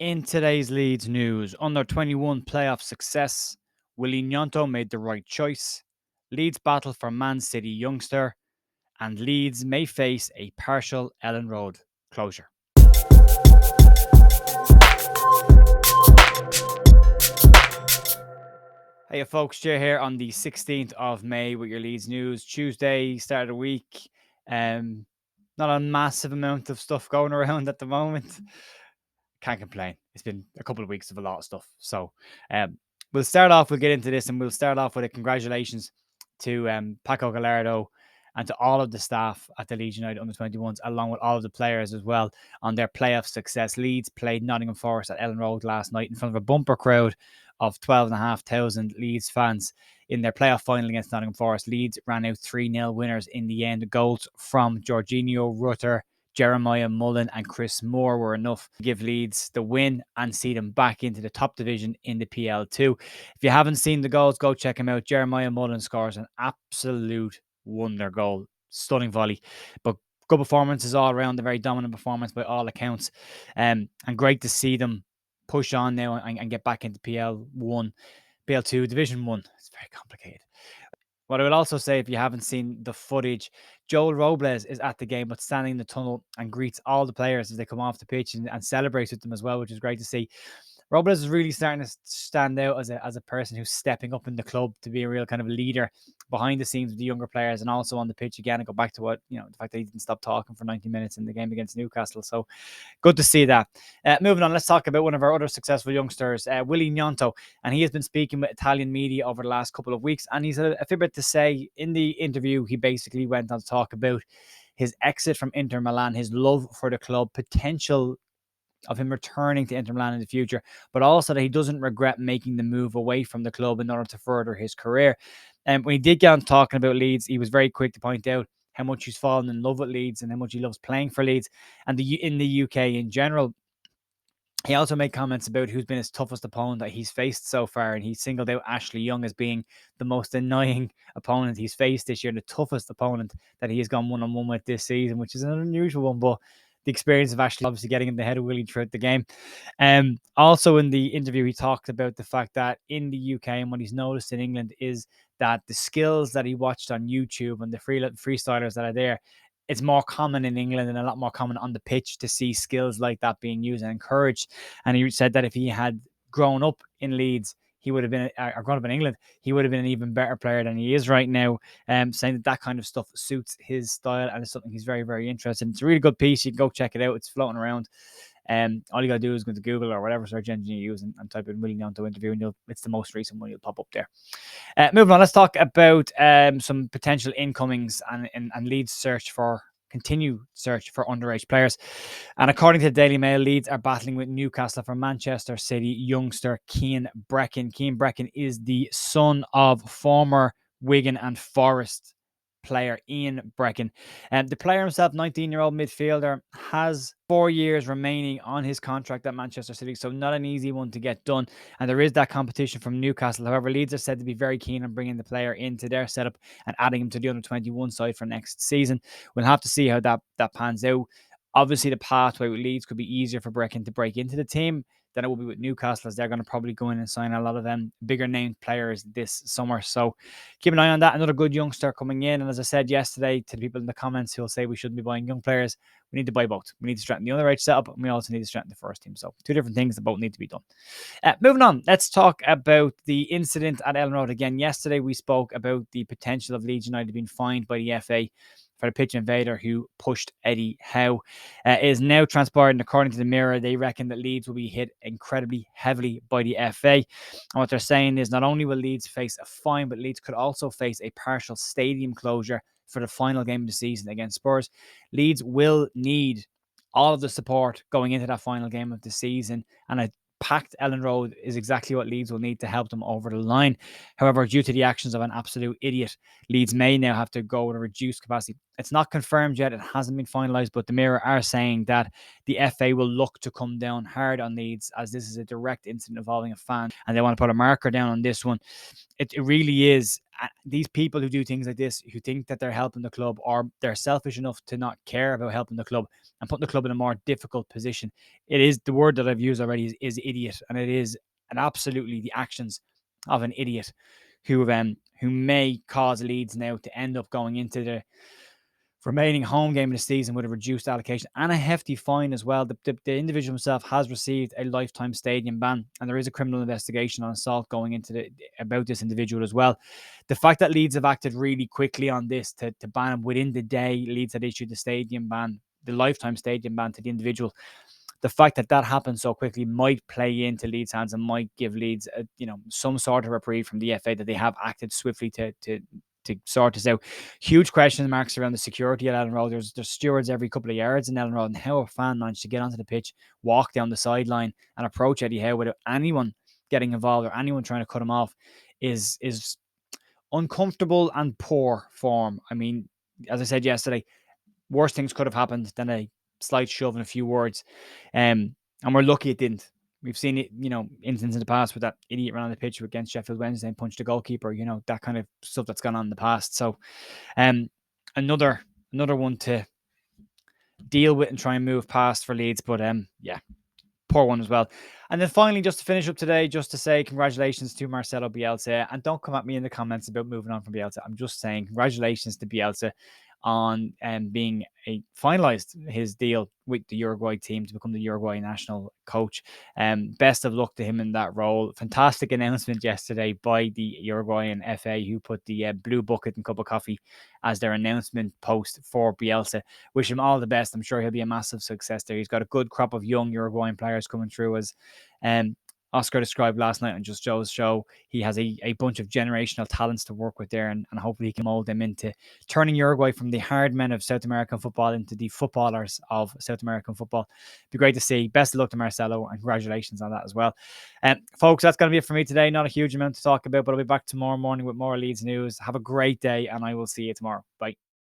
In today's Leeds news, under 21 playoff success, Willian Gnonto made the right choice, Leeds battle for Man City youngster, and Leeds may face a partial Ellen Road closure. Hey folks, Jay here on the 16th of May with your Leeds news. Tuesday, start of the week. Not a massive amount of stuff going around at the moment. Can't complain. It's been a couple of weeks of a lot of stuff. So we'll get into this, and we'll start off with a congratulations to Paco Gallardo and to all of the staff at the Leeds United under-21s, along with all of the players as well, on their playoff success. Leeds played Nottingham Forest at Ellen Road last night in front of a bumper crowd of 12,500 Leeds fans in their playoff final against Nottingham Forest. Leeds ran out 3-0 winners in the end. Goals from Jorginho Rutter, Jeremiah Mullen and Chris Moore were enough to give Leeds the win and see them back into the top division in the PL2. If you haven't seen the goals, go check them out. Jeremiah Mullen scores an absolute wonder goal. Stunning volley. But good performances all around. A very dominant performance by all accounts. And great to see them push on now and get back into PL1, PL2, Division 1. It's very complicated. What I will also say, if you haven't seen the footage, Joel Robles is at the game, but standing in the tunnel and greets all the players as they come off the pitch and celebrates with them as well, which is great to see. Robles is really starting to stand out as a person who's stepping up in the club to be a real kind of leader behind the scenes with the younger players and also on the pitch again, and go back to what, the fact that he didn't stop talking for 90 minutes in the game against Newcastle. So good to see that. Moving on, let's talk about one of our other successful youngsters, Willian Gnonto, and he has been speaking with Italian media over the last couple of weeks, and he's a fair bit to say. In the interview, he basically went on to talk about his exit from Inter Milan, his love for the club, potential of him returning to Inter Milan in the future, but also that he doesn't regret making the move away from the club in order to further his career. And when he did get on talking about Leeds, he was very quick to point out how much he's fallen in love with Leeds and how much he loves playing for Leeds and in the UK in general. He also made comments about who's been his toughest opponent that he's faced so far, and he singled out Ashley Young as being the most annoying opponent he's faced this year, the toughest opponent that he has gone one-on-one with this season, which is an unusual one, but the experience of Ashley obviously getting in the head of Willie throughout the game. Also in the interview, he talked about the fact that in the UK and what he's noticed in England is that the skills that he watched on YouTube and the freestylers that are there, it's more common in England and a lot more common on the pitch to see skills like that being used and encouraged. And he said that if he had grown up in Leeds, he would have been, or grown up in England, he would have been an even better player than he is right now. Saying that kind of stuff suits his style and it's something he's very, very interested in. It's a really good piece. You can go check it out. It's floating around. All you got to do is go to Google or whatever search engine you use and type in Willian Gnonto interview, and it's the most recent one. You'll pop up there. Moving on, let's talk about some potential incomings and Leeds continued search for underage players. And according to the Daily Mail, Leeds are battling with Newcastle for Manchester City youngster Cian Brecken. Cian Brecken is the son of former Wigan and Forest player Ian Brecken. The player himself, 19-year-old midfielder, has 4 years remaining on his contract at Manchester City, so not an easy one to get done. And there is that competition from Newcastle. However, Leeds are said to be very keen on bringing the player into their setup and adding him to the under-21 side for next season. We'll have to see how that pans out. Obviously, the pathway with Leeds could be easier for Brecken to break into the team than it will be with Newcastle, as they're going to probably go in and sign a lot of them bigger named players this summer. So keep an eye on that. Another good youngster coming in. And as I said yesterday to the people in the comments who'll say we shouldn't be buying young players, we need to buy both. We need to strengthen the underage setup, and we also need to strengthen the first team. So two different things that both need to be done. Moving on, let's talk about the incident at Ellen Road again. Yesterday, we spoke about the potential of Leeds United being fined by the FA for the pitch invader who pushed Eddie Howe. It is now transpired, and according to the Mirror, they reckon that Leeds will be hit incredibly heavily by the FA. And what they're saying is not only will Leeds face a fine, but Leeds could also face a partial stadium closure for the final game of the season against Spurs. Leeds will need all of the support going into that final game of the season, and a packed Ellen Road is exactly what Leeds will need to help them over the line. However, due to the actions of an absolute idiot, Leeds may now have to go with a reduced capacity. It's not confirmed yet. It hasn't been finalised, but the Mirror are saying that the FA will look to come down hard on Leeds, as this is a direct incident involving a fan, and they want to put a marker down on this one. It really is these people who do things like this, who think that they're helping the club, or they're selfish enough to not care about helping the club and putting the club in a more difficult position. It is the word that I've used already is idiot, and it is an absolutely the actions of an idiot who may cause Leeds now to end up going into the remaining home game of the season with a reduced allocation and a hefty fine as well. The individual himself has received a lifetime stadium ban, and there is a criminal investigation on assault going into about this individual as well. The fact that Leeds have acted really quickly on this to ban him within the day, Leeds had issued the stadium ban, the lifetime stadium ban to the individual. The fact that that happened so quickly might play into Leeds' hands and might give Leeds, some sort of reprieve from the FA that they have acted swiftly to sort this out. Huge question marks around the security at Ellen Road. There's stewards every couple of yards in Ellen Road, and how a fan managed to get onto the pitch, walk down the sideline, and approach Eddie Howe without anyone getting involved or anyone trying to cut him off is uncomfortable and poor form. I mean, as I said yesterday, worse things could have happened than a slight shove and a few words. And we're lucky it didn't. We've seen it, incidents in the past with that idiot ran on the pitch against Sheffield Wednesday and punched the goalkeeper, that kind of stuff that's gone on in the past. So another one to deal with and try and move past for Leeds. But yeah, poor one as well. And then finally, just to finish up today, just to say congratulations to Marcelo Bielsa. And don't come at me in the comments about moving on from Bielsa. I'm just saying congratulations to Bielsa on being finalized his deal with the Uruguay team to become the Uruguay national coach. Best of luck to him in that role. Fantastic announcement yesterday by the Uruguayan FA, who put the blue bucket and cup of coffee as their announcement post for Bielsa. Wish him all the best. I'm sure he'll be a massive success there. He's got a good crop of young Uruguayan players coming through, as Oscar described last night on Just Joe's show. He has a bunch of generational talents to work with there, and hopefully he can mold them into turning Uruguay from the hard men of South American football into the footballers of South American football. Be great to see. Best of luck to Marcelo, and congratulations on that as well. Folks, that's going to be it for me today. Not a huge amount to talk about, but I'll be back tomorrow morning with more Leeds news. Have a great day, and I will see you tomorrow. Bye.